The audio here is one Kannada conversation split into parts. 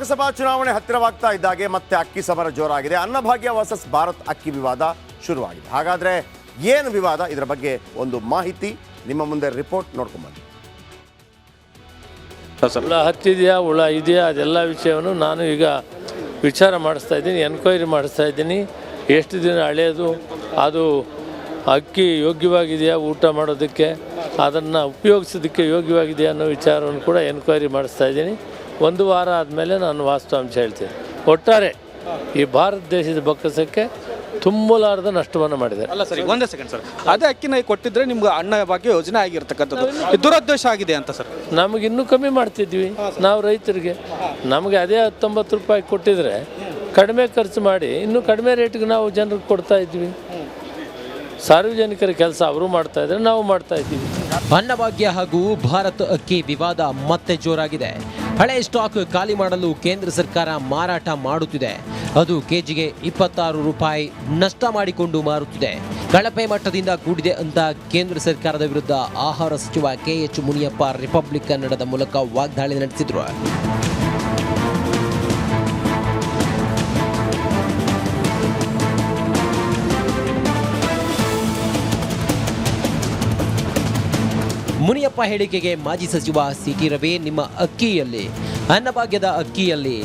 ಲೋಕಸಭಾ ಚುನಾವಣೆ ಹತ್ತಿರವಾಗ್ತಾ ಇದ್ದಾಗೆ ಮತ್ತೆ ಅಕ್ಕಿ ಸಮರ ಜೋರಾಗಿದೆ. ಅನ್ನಭಾಗ್ಯ ವರ್ಸಸ್ ಭಾರತ್ ಅಕ್ಕಿ ವಿವಾದ ಶುರುವಾಗಿದೆ. ಹಾಗಾದ್ರೆ ಏನು ವಿವಾದ, ಇದರ ಬಗ್ಗೆ ಒಂದು ಮಾಹಿತಿ ನಿಮ್ಮ ಮುಂದೆ ರಿಪೋರ್ಟ್ ನೋಡ್ಕೊಂಡ್ಬನ್ನಿ. ಹುಳ ಹತ್ತಿದೆಯಾ, ಹುಳ ಇದೆಯಾ, ಅದೆಲ್ಲ ವಿಷಯವನ್ನು ನಾನು ಈಗ ವಿಚಾರ ಮಾಡಿಸ್ತಾ ಇದ್ದೀನಿ, ಎನ್ಕ್ವೈರಿ ಮಾಡಿಸ್ತಾ ಇದ್ದೀನಿ. ಎಷ್ಟು ದಿನ ಹಳೆಯದು, ಅದು ಅಕ್ಕಿ ಯೋಗ್ಯವಾಗಿದೆಯಾ ಊಟ ಮಾಡೋದಕ್ಕೆ, ಅದನ್ನು ಉಪಯೋಗಿಸೋದಕ್ಕೆ ಯೋಗ್ಯವಾಗಿದೆಯಾ ಅನ್ನೋ ವಿಚಾರವನ್ನು ಕೂಡ ಎನ್ಕ್ವೈರಿ ಮಾಡಿಸ್ತಾ ಇದ್ದೀನಿ. ಒಂದು ವಾರ ಆದಮೇಲೆ ನಾನು ವಾಸ್ತವಾಂಶ ಹೇಳ್ತೀನಿ. ಒಟ್ಟಾರೆ ಈ ಭಾರತ ದೇಶದ ಬೊಕ್ಕಸಕ್ಕೆ ತುಂಬಲಾರದ ನಷ್ಟವನ್ನು ಮಾಡಿದೆ. ಅಲ್ಲ ಸರ್, ಒಂದೇ ಸೆಕೆಂಡ್ ಸರ್, ಅದೇ ಅಕ್ಕಿನ ಕೊಟ್ಟಿದ್ರೆ ನಿಮ್ಗೆ ಅನ್ನ ಭಾಗ್ಯ ಯೋಜನೆ ಆಗಿರ್ತಕ್ಕಂಥದ್ದು ದುರುದ್ದೇಶ ಆಗಿದೆ ಅಂತ ಸರ್. ನಮಗೆ ಇನ್ನೂ ಕಮ್ಮಿ ಮಾಡ್ತಿದ್ವಿ ನಾವು ರೈತರಿಗೆ. ನಮಗೆ ಅದೇ 19 ರೂಪಾಯಿ ಕೊಟ್ಟಿದ್ರೆ ಕಡಿಮೆ ಖರ್ಚು ಮಾಡಿ ಇನ್ನೂ ಕಡಿಮೆ ರೇಟ್ಗೆ ನಾವು ಜನರಿಗೆ ಕೊಡ್ತಾ ಇದ್ವಿ. ಸಾರ್ವಜನಿಕರ ಕೆಲಸ ಅವರು ಮಾಡ್ತಾ ಇದ್ದಾರೆ, ನಾವು ಮಾಡ್ತಾ ಇದ್ದೀವಿ. ಅನ್ನಭಾಗ್ಯ ಹಾಗೂ ಭಾರತ್ ಅಕ್ಕಿ ವಿವಾದ ಮತ್ತೆ ಜೋರಾಗಿದೆ. ಹಳೆ ಸ್ಟಾಕ್ ಖಾಲಿ ಮಾಡಲು ಕೇಂದ್ರ ಸರ್ಕಾರ ಮಾರಾಟ ಮಾಡುತ್ತಿದೆ. ಅದು ಕೆಜಿಗೆ 26 ರೂಪಾಯಿ ನಷ್ಟ ಮಾಡಿಕೊಂಡು ಮಾರುತ್ತಿದೆ. ಕಳಪೆ ಮಟ್ಟದಿಂದ ಕೂಡಿದೆ ಅಂತ ಕೇಂದ್ರ ಸರ್ಕಾರದ ವಿರುದ್ಧ ಆಹಾರ ಸಚಿವ KH ಮುನಿಯಪ್ಪ ರಿಪಬ್ಲಿಕ್ ಕನ್ನಡದ ಮೂಲಕ ವಾಗ್ದಾಳಿ ನಡೆಸಿದ್ರು. ಮುನಿಯಪ್ಪ ಹೇಳಿಕೆಗೆ ಮಾಜಿ ಸಚಿವ CT ರವಿ ನಿಮ್ಮ ಅಕ್ಕಿಯಲ್ಲಿ, ಅನ್ನಭಾಗ್ಯದ ಅಕ್ಕಿಯಲ್ಲಿ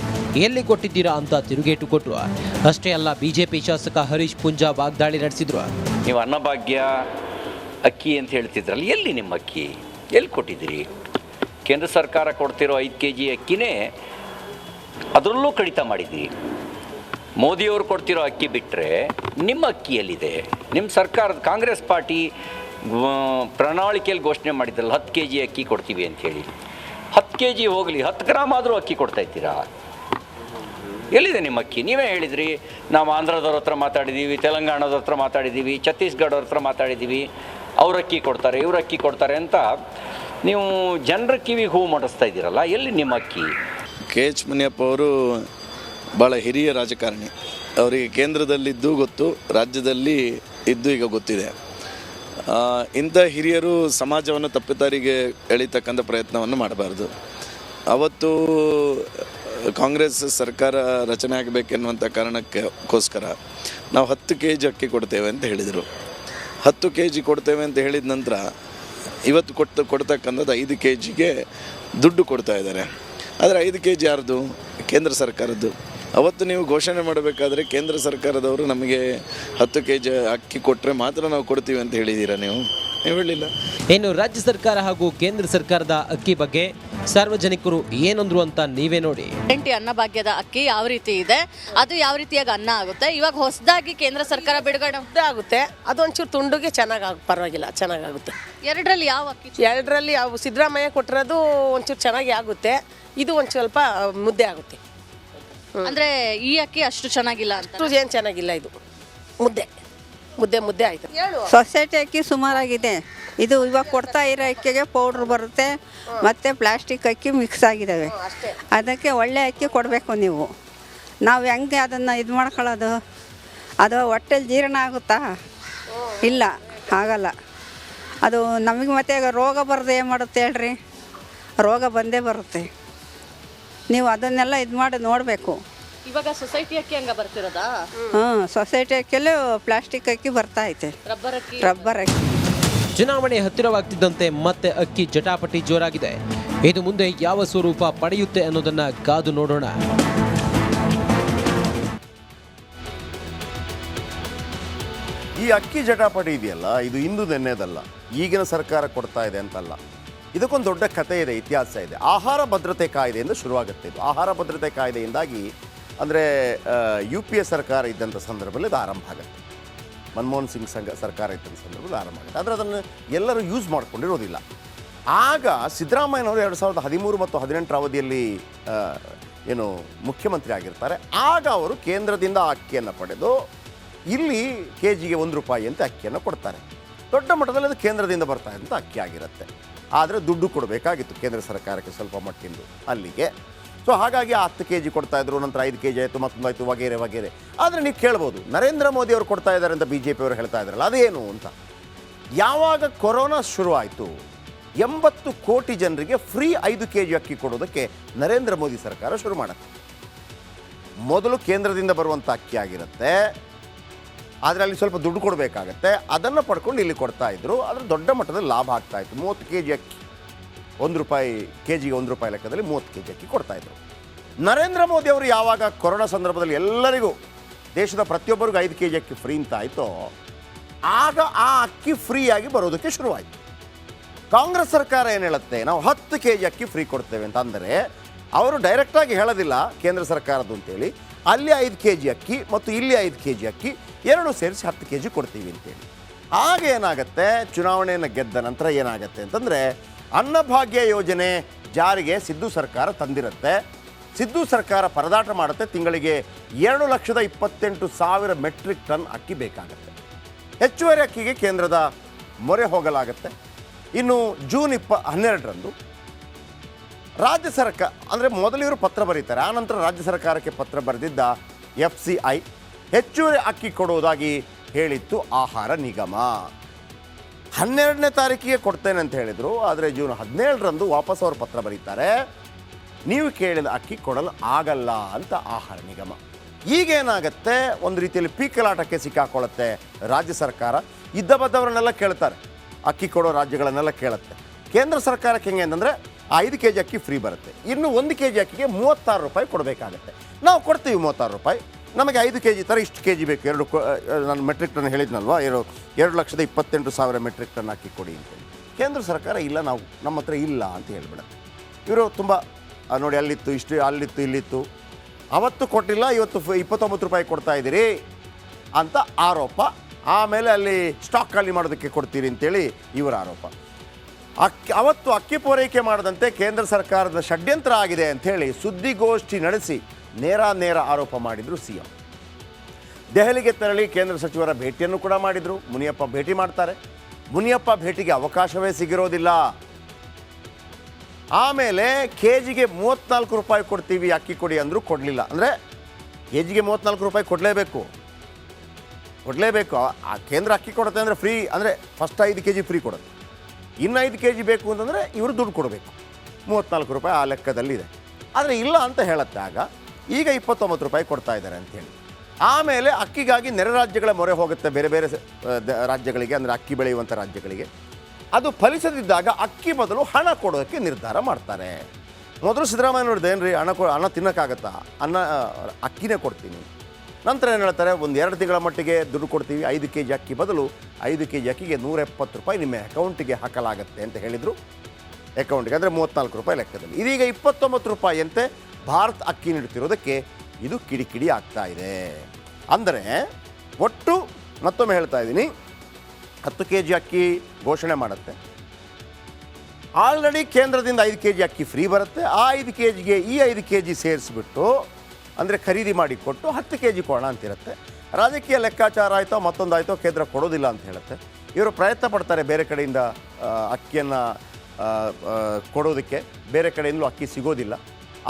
ಎಲ್ಲಿ ಕೊಟ್ಟಿದ್ದೀರಾ ಅಂತ ತಿರುಗೇಟು ಕೊಟ್ಟರು. ಅಷ್ಟೇ ಅಲ್ಲ, ಬಿಜೆಪಿ ಶಾಸಕ ಹರೀಶ್ ಪುಂಜಾ ವಾಗ್ದಾಳಿ ನಡೆಸಿದ್ರು. ನೀವು ಅನ್ನಭಾಗ್ಯ ಅಕ್ಕಿ ಅಂತ ಹೇಳ್ತಿದ್ರಲ್ಲ, ಎಲ್ಲಿ ನಿಮ್ಮ ಅಕ್ಕಿ, ಎಲ್ಲಿ ಕೊಟ್ಟಿದ್ದೀರಿ? ಕೇಂದ್ರ ಸರ್ಕಾರ ಕೊಡ್ತಿರೋ 5 kg ಅಕ್ಕಿನೇ ಅದರಲ್ಲೂ ಕಡಿತ ಮಾಡಿದ್ದೀರಿ. ಮೋದಿಯವರು ಕೊಡ್ತಿರೋ ಅಕ್ಕಿ ಬಿಟ್ಟರೆ ನಿಮ್ಮ ಅಕ್ಕಿಯಲ್ಲಿದೆ. ನಿಮ್ಮ ಸರ್ಕಾರದ ಕಾಂಗ್ರೆಸ್ ಪಾರ್ಟಿ ಪ್ರಣಾಳಿಕೆಯಲ್ಲಿ ಘೋಷಣೆ ಮಾಡಿದ್ರಲ್ಲ 10 kg ಅಕ್ಕಿ ಕೊಡ್ತೀವಿ ಅಂಥೇಳಿ. 10 kg ಹೋಗಲಿ, 10 ಗ್ರಾಮ್ ಆದರೂ ಅಕ್ಕಿ ಕೊಡ್ತಾ ಇದ್ದೀರಾ? ಎಲ್ಲಿದೆ ನಿಮ್ಮ ಅಕ್ಕಿ? ನೀವೇ ಹೇಳಿದ್ರಿ, ನಾವು ಆಂಧ್ರದವ್ರ ಹತ್ರ ಮಾತಾಡಿದ್ದೀವಿ, ತೆಲಂಗಾಣದವ್ರ ಹತ್ರ ಮಾತಾಡಿದ್ದೀವಿ, ಛತ್ತೀಸ್ಗಢವ್ರ ಹತ್ರ ಮಾತಾಡಿದ್ದೀವಿ, ಅವ್ರ ಅಕ್ಕಿ ಕೊಡ್ತಾರೆ, ಇವ್ರ ಅಕ್ಕಿ ಕೊಡ್ತಾರೆ ಅಂತ ನೀವು ಜನರ ಕಿವಿಗೆ ಹೂ ಮಾಡಿಸ್ತಾ ಇದ್ದೀರಲ್ಲ, ಎಲ್ಲಿ ನಿಮ್ಮ ಅಕ್ಕಿ? KH ಮುನಿಯಪ್ಪ ಅವರು ಭಾಳ ಹಿರಿಯ ರಾಜಕಾರಣಿ. ಅವರಿಗೆ ಕೇಂದ್ರದಲ್ಲಿದ್ದು ಗೊತ್ತು, ರಾಜ್ಯದಲ್ಲಿ ಇದ್ದು ಈಗ ಗೊತ್ತಿದೆ. ಇಂಥ ಹಿರಿಯರು ಸಮಾಜವನ್ನು ತಪ್ಪಿದಾರಿಗೆ ಎಳಿತಕ್ಕಂಥ ಪ್ರಯತ್ನವನ್ನು ಮಾಡಬಾರ್ದು. ಅವತ್ತು ಕಾಂಗ್ರೆಸ್ ಸರ್ಕಾರ ರಚನೆ ಆಗಬೇಕೆನ್ನುವಂಥ ಕಾರಣಕ್ಕೋಸ್ಕರ ನಾವು 10 kg ಅಕ್ಕಿ ಕೊಡ್ತೇವೆ ಅಂತ ಹೇಳಿದರು. 10 kg ಕೊಡ್ತೇವೆ ಅಂತ ಹೇಳಿದ ನಂತರ ಇವತ್ತು ಕೊಡ್ತಕ್ಕಂಥದ್ದು 5 kgಗೆ ದುಡ್ಡು ಕೊಡ್ತಾ ಇದ್ದಾರೆ. ಆದರೆ 5 kg ಯಾರ್ದು? ಕೇಂದ್ರ ಸರ್ಕಾರದ್ದು. ಅವತ್ತು ನೀವು ಘೋಷಣೆ ಮಾಡಬೇಕಾದ್ರೆ ಕೇಂದ್ರ ಸರ್ಕಾರದವರು ನಮಗೆ 10 kg ಅಕ್ಕಿ ಕೊಟ್ಟರೆ ಮಾತ್ರ ನಾವು ಕೊಡ್ತೀವಿ ಅಂತ ಹೇಳಿದ್ದೀರಾ? ನೀವು ಹೇಳಿಲ್ಲ. ಇನ್ನು ರಾಜ್ಯ ಸರ್ಕಾರ ಹಾಗೂ ಕೇಂದ್ರ ಸರ್ಕಾರದ ಅಕ್ಕಿ ಬಗ್ಗೆ ಸಾರ್ವಜನಿಕರು ಏನಂದ್ರು ಅಂತ ನೀವೇ ನೋಡಿ. ಅನ್ನಭಾಗ್ಯದ ಅಕ್ಕಿ ಯಾವ ರೀತಿ ಇದೆ, ಅದು ಯಾವ ರೀತಿಯಾಗಿ ಅನ್ನ ಆಗುತ್ತೆ, ಇವಾಗ ಹೊಸದಾಗಿ ಕೇಂದ್ರ ಸರ್ಕಾರ ಬಿಡುಗಡೆ ಆಗುತ್ತೆ, ಅದೊಂಚೂರು ತುಂಡುಗೆ ಪರವಾಗಿಲ್ಲ, ಚೆನ್ನಾಗಾಗುತ್ತೆ. ಎರಡರಲ್ಲಿ ಯಾವ ಅಕ್ಕಿ? ಎರಡರಲ್ಲಿ ಯಾವ ಸಿದ್ದರಾಮಯ್ಯ ಕೊಟ್ಟಿರೋದು ಒಂಚೂರು ಚೆನ್ನಾಗಿ ಆಗುತ್ತೆ, ಇದು ಒಂದು ಸ್ವಲ್ಪ ಮುದ್ದೆ ಆಗುತ್ತೆ. ಅಂದ್ರೆ ಈ ಅಕ್ಕಿ ಅಷ್ಟು ಚೆನ್ನಾಗಿಲ್ಲ ಅಂತ? ಏನು ಚೆನ್ನಾಗಿಲ್ಲ, ಇದು ಮುದ್ದೆ ಆಯ್ತು. ಸೊಸೈಟಿ ಅಕ್ಕಿ ಸುಮಾರಾಗಿದೆ. ಇದು ಇವಾಗ ಕೊಡ್ತಾ ಇರೋ ಅಕ್ಕಿಗೆ ಪೌಡ್ರ್ ಬರುತ್ತೆ, ಮತ್ತು ಪ್ಲಾಸ್ಟಿಕ್ ಅಕ್ಕಿ ಮಿಕ್ಸ್ ಆಗಿದ್ದಾವೆ. ಅದಕ್ಕೆ ಒಳ್ಳೆ ಅಕ್ಕಿ ಕೊಡಬೇಕು ನೀವು. ನಾವು ಹೆಂಗೆ ಅದನ್ನು ಇದು ಮಾಡ್ಕೊಳ್ಳೋದು? ಅದು ಹೊಟ್ಟೆಲಿ ಜೀರ್ಣ ಆಗುತ್ತಾ? ಇಲ್ಲ, ಆಗಲ್ಲ. ಅದು ನಮಗೆ ಮತ್ತೆ ರೋಗ ಬರೋದು ಏನು ಮಾಡುತ್ತೆ ಹೇಳ್ರಿ? ರೋಗ ಬಂದೇ ಬರುತ್ತೆ. ನೀವು ಅದನ್ನೆಲ್ಲ ಇದು ಮಾಡಿ ನೋಡಬೇಕು. ಇವಾಗ ಸೊಸೈಟಿ ಅಕ್ಕಿ ಹಂಗ ಬರ್ತಿರೋದಾ? ಸೊಸೈಟಿ ಅಕ್ಕಿಯಲ್ಲೂ ಪ್ಲಾಸ್ಟಿಕ್ ಅಕ್ಕಿ ಬರ್ತಾ ಐತೆ, ರಬ್ಬರ್ ಅಕ್ಕಿ. ಚುನಾವಣೆ ಹತ್ತಿರವಾಗ್ತಿದ್ದಂತೆ ಮತ್ತೆ ಅಕ್ಕಿ ಜಟಾಪಟಿ ಜೋರಾಗಿದೆ. ಇದು ಮುಂದೆ ಯಾವ ಸ್ವರೂಪ ಪಡೆಯುತ್ತೆ ಅನ್ನೋದನ್ನ ಕಾದು ನೋಡೋಣ. ಈ ಅಕ್ಕಿ ಜಟಾಪಟಿ ಇದೆಯಲ್ಲ, ಇದು ಇಂದು ನೆನ್ನೆದಲ್ಲ, ಈಗಿನ ಸರ್ಕಾರ ಕೊಡ್ತಾ ಇದೆ ಅಂತಲ್ಲ. ಇದಕ್ಕೊಂದು ದೊಡ್ಡ ಕಥೆ ಇದೆ, ಇತಿಹಾಸ ಇದೆ. ಆಹಾರ ಭದ್ರತೆ ಕಾಯ್ದೆಯಿಂದ ಶುರುವಾಗುತ್ತೆ ಇದು. ಆಹಾರ ಭದ್ರತೆ ಕಾಯ್ದೆಯಿಂದಾಗಿ ಅಂದರೆ UPA ಸರ್ಕಾರ ಇದ್ದಂಥ ಸಂದರ್ಭದಲ್ಲಿ ಇದು ಆರಂಭ ಆಗುತ್ತೆ. ಮನಮೋಹನ್ ಸಿಂಗ್ ಸರ್ಕಾರ ಇದ್ದಂಥ ಸಂದರ್ಭದಲ್ಲಿ ಆರಂಭ ಆಗುತ್ತೆ. ಆದರೆ ಅದನ್ನು ಎಲ್ಲರೂ ಯೂಸ್ ಮಾಡ್ಕೊಂಡಿರೋದಿಲ್ಲ. ಆಗ ಸಿದ್ದರಾಮಯ್ಯನವರು 2013 ಮತ್ತು 2018 ಅವಧಿಯಲ್ಲಿ ಏನು ಮುಖ್ಯಮಂತ್ರಿ ಆಗಿರ್ತಾರೆ. ಆಗ ಅವರು ಕೇಂದ್ರದಿಂದ ಅಕ್ಕಿಯನ್ನು ಪಡೆದು ಇಲ್ಲಿ KGಗೆ 1 ರೂಪಾಯಿ ಅಂತ ಅಕ್ಕಿಯನ್ನು ಕೊಡ್ತಾರೆ. ದೊಡ್ಡ ಮಟ್ಟದಲ್ಲಿ ಅದು ಕೇಂದ್ರದಿಂದ ಬರ್ತಾ ಇದ್ದಂಥ ಅಕ್ಕಿ ಆಗಿರುತ್ತೆ. ಆದರೆ ದುಡ್ಡು ಕೊಡಬೇಕಾಗಿತ್ತು ಕೇಂದ್ರ ಸರ್ಕಾರಕ್ಕೆ ಸ್ವಲ್ಪ ಮಟ್ಟಿಂದು ಅಲ್ಲಿಗೆ. ಸೊ ಹಾಗಾಗಿ 10 kg ಕೊಡ್ತಾಯಿದ್ರು, ನಂತರ 5 kg ಆಯಿತು, ಮತ್ತೊಂದಾಯಿತು, ವಗೇರೆ. ಆದರೆ ನೀವು ಕೇಳ್ಬೋದು, ನರೇಂದ್ರ ಮೋದಿ ಅವರು ಕೊಡ್ತಾ ಇದ್ದಾರೆ ಅಂತ BJP ಅವರು ಹೇಳ್ತಾ ಇದ್ದಾರಲ್ಲ, ಅದೇನು ಅಂತ. ಯಾವಾಗ ಕೊರೋನಾ ಶುರುವಾಯಿತು 80 ಕೋಟಿ ಜನರಿಗೆ ಫ್ರೀ 5 kg ಅಕ್ಕಿ ಕೊಡೋದಕ್ಕೆ ನರೇಂದ್ರ ಮೋದಿ ಸರ್ಕಾರ ಶುರು ಮಾಡುತ್ತೆ. ಮೊದಲು ಕೇಂದ್ರದಿಂದ ಬರುವಂಥ ಅಕ್ಕಿ ಆಗಿರುತ್ತೆ, ಆದರೆ ಅಲ್ಲಿ ಸ್ವಲ್ಪ ದುಡ್ಡು ಕೊಡಬೇಕಾಗತ್ತೆ. ಅದನ್ನು ಪಡ್ಕೊಂಡು ಇಲ್ಲಿ ಕೊಡ್ತಾ ಇದ್ರು. ಆದರೆ ದೊಡ್ಡ ಮಟ್ಟದಲ್ಲಿ ಲಾಭ ಆಗ್ತಾ ಇತ್ತು. 30 ಕೆ ಜಿ ಅಕ್ಕಿ ₹1 ಕೆ ಜಿಗೆ ₹1 ಲೆಕ್ಕದಲ್ಲಿ 30 ಕೆ ಜಿ ಅಕ್ಕಿ ಕೊಡ್ತಾಯಿದ್ರು. ನರೇಂದ್ರ ಮೋದಿ ಅವರು ಯಾವಾಗ ಕೊರೋನಾ ಸಂದರ್ಭದಲ್ಲಿ ಎಲ್ಲರಿಗೂ ದೇಶದ ಪ್ರತಿಯೊಬ್ಬರಿಗೂ 5 ಕೆ ಜಿ ಅಕ್ಕಿ ಫ್ರೀ ಅಂತ ಆಯಿತೋ, ಆಗ ಆ ಅಕ್ಕಿ ಫ್ರೀಯಾಗಿ ಬರೋದಕ್ಕೆ ಶುರುವಾಯಿತು. ಕಾಂಗ್ರೆಸ್ ಸರ್ಕಾರ ಏನು ಹೇಳುತ್ತೆ, ನಾವು 10 ಕೆ ಜಿ ಅಕ್ಕಿ ಫ್ರೀ ಕೊಡ್ತೇವೆ ಅಂತ. ಅಂದರೆ ಅವರು ಡೈರೆಕ್ಟಾಗಿ ಹೇಳೋದಿಲ್ಲ ಕೇಂದ್ರ ಸರ್ಕಾರದ್ದು ಅಂತೇಳಿ, ಅಲ್ಲಿ 5 ಕೆ ಜಿ ಅಕ್ಕಿ ಮತ್ತು ಇಲ್ಲಿ 5 ಕೆ ಜಿ ಅಕ್ಕಿ ಎರಡೂ ಸೇರಿಸಿ 10 ಕೆ ಜಿ ಕೊಡ್ತೀವಿ ಅಂತೇಳಿ. ಆಗ ಏನಾಗುತ್ತೆ, ಚುನಾವಣೆಯನ್ನು ಗೆದ್ದ ನಂತರ ಏನಾಗುತ್ತೆ ಅಂತಂದರೆ, ಅನ್ನಭಾಗ್ಯ ಯೋಜನೆ ಜಾರಿಗೆ ಸಿದ್ದು ಸರ್ಕಾರ ತಂದಿರುತ್ತೆ. ಸಿದ್ದು ಸರ್ಕಾರ ಪರದಾಟ ಮಾಡುತ್ತೆ. ತಿಂಗಳಿಗೆ 2,28,000 ಮೆಟ್ರಿಕ್ ಟನ್ ಅಕ್ಕಿ ಬೇಕಾಗುತ್ತೆ. ಹೆಚ್ಚುವರಿ ಅಕ್ಕಿಗೆ ಕೇಂದ್ರದ ಮೊರೆ ಹೋಗಲಾಗುತ್ತೆ. ಇನ್ನು ಜೂನ್ 12ರಂದು ರಾಜ್ಯ ಸರ್ಕಾರ, ಅಂದರೆ ಮೊದಲು ಇವರು ಪತ್ರ ಬರೀತಾರೆ, ಆನಂತರ ರಾಜ್ಯ ಸರ್ಕಾರಕ್ಕೆ ಪತ್ರ ಬರೆದಿದ್ದ FCI ಹೆಚ್ಚುವರಿ ಅಕ್ಕಿ ಕೊಡುವುದಾಗಿ ಹೇಳಿತ್ತು ಆಹಾರ ನಿಗಮ. 12ನೇ ತಾರೀಕಿಗೆ ಕೊಡ್ತೇನೆ ಅಂತ ಹೇಳಿದರು. ಆದರೆ ಜೂನ್ 17ರಂದು ವಾಪಸ್ ಅವರು ಪತ್ರ ಬರೀತಾರೆ, ನೀವು ಕೇಳಿದ ಅಕ್ಕಿ ಕೊಡಲು ಆಗಲ್ಲ ಅಂತ ಆಹಾರ ನಿಗಮ. ಈಗೇನಾಗತ್ತೆ, ಒಂದು ರೀತಿಯಲ್ಲಿ ಪೀಕಲಾಟಕ್ಕೆ ಸಿಕ್ಕಾಕೊಳ್ಳುತ್ತೆ ರಾಜ್ಯ ಸರ್ಕಾರ. ಇದ್ದ ಬದ್ದವರನ್ನೆಲ್ಲ ಕೇಳ್ತಾರೆ, ಅಕ್ಕಿ ಕೊಡೋ ರಾಜ್ಯಗಳನ್ನೆಲ್ಲ ಕೇಳುತ್ತೆ. ಕೇಂದ್ರ ಸರ್ಕಾರಕ್ಕೆ ಹೆಂಗೆ ಅಂತಂದರೆ 5 ಕೆ ಜಿ ಅಕ್ಕಿ ಫ್ರೀ ಬರುತ್ತೆ. ಇನ್ನು 1 ಕೆ ಜಿ ಅಕ್ಕಿಗೆ ₹36 ಕೊಡಬೇಕಾಗತ್ತೆ. ನಾವು ಕೊಡ್ತೀವಿ ₹36, ನಮಗೆ 5 ಕೆ ಜಿ ಥರ ಇಷ್ಟು ಕೆ ಜಿ ಬೇಕು. ನಾನು ಮೆಟ್ರಿಕ್ ಟನ್ ಹೇಳಿದ್ನಲ್ವ, 2,28,000 ಮೆಟ್ರಿಕ್ ಟನ್ ಅಕ್ಕಿ ಕೊಡಿ ಅಂತೇಳಿ. ಕೇಂದ್ರ ಸರ್ಕಾರ ಇಲ್ಲ, ನಾವು ನಮ್ಮ ಹತ್ರ ಇಲ್ಲ ಅಂತ ಹೇಳ್ಬಿಡುತ್ತೆ. ಇವರು ತುಂಬ ನೋಡಿ, ಅಲ್ಲಿತ್ತು ಇಷ್ಟು, ಅಲ್ಲಿತ್ತು ಇಲ್ಲಿತ್ತು, ಅವತ್ತು ಕೊಟ್ಟಿಲ್ಲ, ಇವತ್ತು ₹29 ಕೊಡ್ತಾ ಇದ್ದೀರಿ ಅಂತ ಆರೋಪ. ಆಮೇಲೆ ಅಲ್ಲಿ ಸ್ಟಾಕ್ ಖಾಲಿ ಮಾಡೋದಕ್ಕೆ ಕೊಡ್ತೀರಿ ಅಂತೇಳಿ ಇವರ ಆರೋಪ. ಅವತ್ತು ಅಕ್ಕಿ ಪೂರೈಕೆ ಮಾಡದಂತೆ ಕೇಂದ್ರ ಸರ್ಕಾರದ ಷಡ್ಯಂತ್ರ ಆಗಿದೆ ಅಂಥೇಳಿ ಸುದ್ದಿಗೋಷ್ಠಿ ನಡೆಸಿ ನೇರ ಆರೋಪ ಮಾಡಿದರು CM. ದೆಹಲಿಗೆ ತೆರಳಿ ಕೇಂದ್ರ ಸಚಿವರ ಭೇಟಿಯನ್ನು ಕೂಡ ಮಾಡಿದರು. ಮುನಿಯಪ್ಪ ಭೇಟಿ ಮಾಡ್ತಾರೆ. ಮುನಿಯಪ್ಪ ಭೇಟಿಗೆ ಅವಕಾಶವೇ ಸಿಗಿರೋದಿಲ್ಲ. ಆಮೇಲೆ ಕೆ ಜಿಗೆ ₹34 ಕೊಡ್ತೀವಿ ಅಕ್ಕಿ ಕೊಡಿ ಅಂದರೂ ಕೊಡಲಿಲ್ಲ. ಅಂದರೆ ಕೆ ಜಿಗೆ ₹34 ಕೊಡಲೇಬೇಕು. ಆ ಕೇಂದ್ರ ಅಕ್ಕಿ ಕೊಡುತ್ತೆ ಅಂದರೆ ಫ್ರೀ, ಅಂದರೆ ಫಸ್ಟ್ 5 ಕೆ ಜಿ ಫ್ರೀ ಕೊಡುತ್ತೆ. ಇನ್ನು 5 ಕೆ ಜಿ ಬೇಕು ಅಂತಂದರೆ ಇವರು ದುಡ್ಡು ಕೊಡಬೇಕು. ₹34 ಆ ಲೆಕ್ಕದಲ್ಲಿದೆ. ಆದರೆ ಇಲ್ಲ ಅಂತ ಹೇಳುತ್ತೆ. ಆಗ ಈಗ ₹29 ಕೊಡ್ತಾ ಇದ್ದಾರೆ ಅಂಥೇಳಿ. ಆಮೇಲೆ ಅಕ್ಕಿಗಾಗಿ ನೆರೆ ರಾಜ್ಯಗಳ ಮೊರೆ ಹೋಗುತ್ತೆ, ಬೇರೆ ಬೇರೆ ರಾಜ್ಯಗಳಿಗೆ, ಅಂದರೆ ಅಕ್ಕಿ ಬೆಳೆಯುವಂಥ ರಾಜ್ಯಗಳಿಗೆ. ಅದು ಫಲಿಸದಿದ್ದಾಗ ಅಕ್ಕಿ ಬದಲು ಹಣ ಕೊಡೋದಕ್ಕೆ ನಿರ್ಧಾರ ಮಾಡ್ತಾರೆ. ಮೊದಲು ಸಿದ್ದರಾಮಯ್ಯ ನೋಡಿದೆ, ಏನ್ರಿ ಹಣ ತಿನ್ನೋಕ್ಕಾಗತ್ತಾ, ಅಕ್ಕಿನೇ ಕೊಡ್ತೀನಿ. ನಂತರ ಏನು ಹೇಳ್ತಾರೆ, ಒಂದು 2 ತಿಂಗಳ ಮಟ್ಟಿಗೆ ದುಡ್ಡು ಕೊಡ್ತೀವಿ, 5 ಕೆ ಜಿ ಅಕ್ಕಿ ಬದಲು 5 ಕೆ ಜಿ ಅಕ್ಕಿಗೆ ₹170 ನಿಮ್ಮ ಅಕೌಂಟಿಗೆ ಹಾಕಲಾಗುತ್ತೆ ಅಂತ ಹೇಳಿದರು. ಅಕೌಂಟಿಗೆ ಅಂದರೆ ₹34 ಲೆಕ್ಕದಲ್ಲಿ. ಇದೀಗ ₹29 ಅಂತೆ ಭಾರತ್ ಅಕ್ಕಿ ನೀಡುತ್ತಿರೋದಕ್ಕೆ ಇದು ಕಿಡಿಕಿಡಿ ಆಗ್ತಾ ಇದೆ. ಅಂದರೆ ಒಟ್ಟು ಮತ್ತೊಮ್ಮೆ ಹೇಳ್ತಾ ಇದ್ದೀನಿ, 10 ಕೆ ಜಿ ಅಕ್ಕಿ ಘೋಷಣೆ ಮಾಡುತ್ತೆ. ಆಲ್ರೆಡಿ ಕೇಂದ್ರದಿಂದ 5 ಕೆ ಜಿ ಅಕ್ಕಿ ಫ್ರೀ ಬರುತ್ತೆ. ಆ 5 ಕೆ ಜಿಗೆ ಈ 5 ಕೆ ಜಿ ಸೇರಿಸ್ಬಿಟ್ಟು, ಅಂದರೆ ಖರೀದಿ ಮಾಡಿ ಕೊಟ್ಟು 10 ಕೆ ಜಿ ಕೊಡೋಣ ಅಂತಿರುತ್ತೆ. ರಾಜಕೀಯ ಲೆಕ್ಕಾಚಾರ ಆಯಿತೋ ಮತ್ತೊಂದಾಯಿತೋ ಕೇಂದ್ರ ಕೊಡೋದಿಲ್ಲ ಅಂತ ಹೇಳುತ್ತೆ. ಇವರು ಪ್ರಯತ್ನ ಪಡ್ತಾರೆ ಬೇರೆ ಕಡೆಯಿಂದ ಅಕ್ಕಿಯನ್ನು ಕೊಡೋದಕ್ಕೆ. ಬೇರೆ ಕಡೆಯಿಂದಲೂ ಅಕ್ಕಿ ಸಿಗೋದಿಲ್ಲ.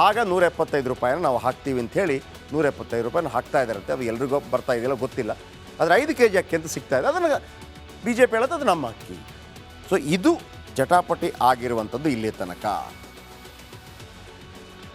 ಆಗ ₹175 ನಾವು ಹಾಕ್ತೀವಿ ಅಂಥೇಳಿ ₹175 ಹಾಕ್ತಾ ಇದ್ದಾರಂತೆ. ಅದು ಎಲ್ರಿಗೂ ಬರ್ತಾ ಇದೆಯಲ್ಲ ಗೊತ್ತಿಲ್ಲ. ಆದರೆ 5 ಕೆ ಜಿ ಅಕ್ಕಿ ಅಂತ ಸಿಗ್ತಾ ಇದೆ. ಅದನ್ನು BJP ಹೇಳೋದು ಅದು ನಮ್ಮ ಅಕ್ಕಿ. ಸೊ ಇದು ಜಟಾಪಟಿ ಆಗಿರುವಂಥದ್ದು ಇಲ್ಲಿ ತನಕ.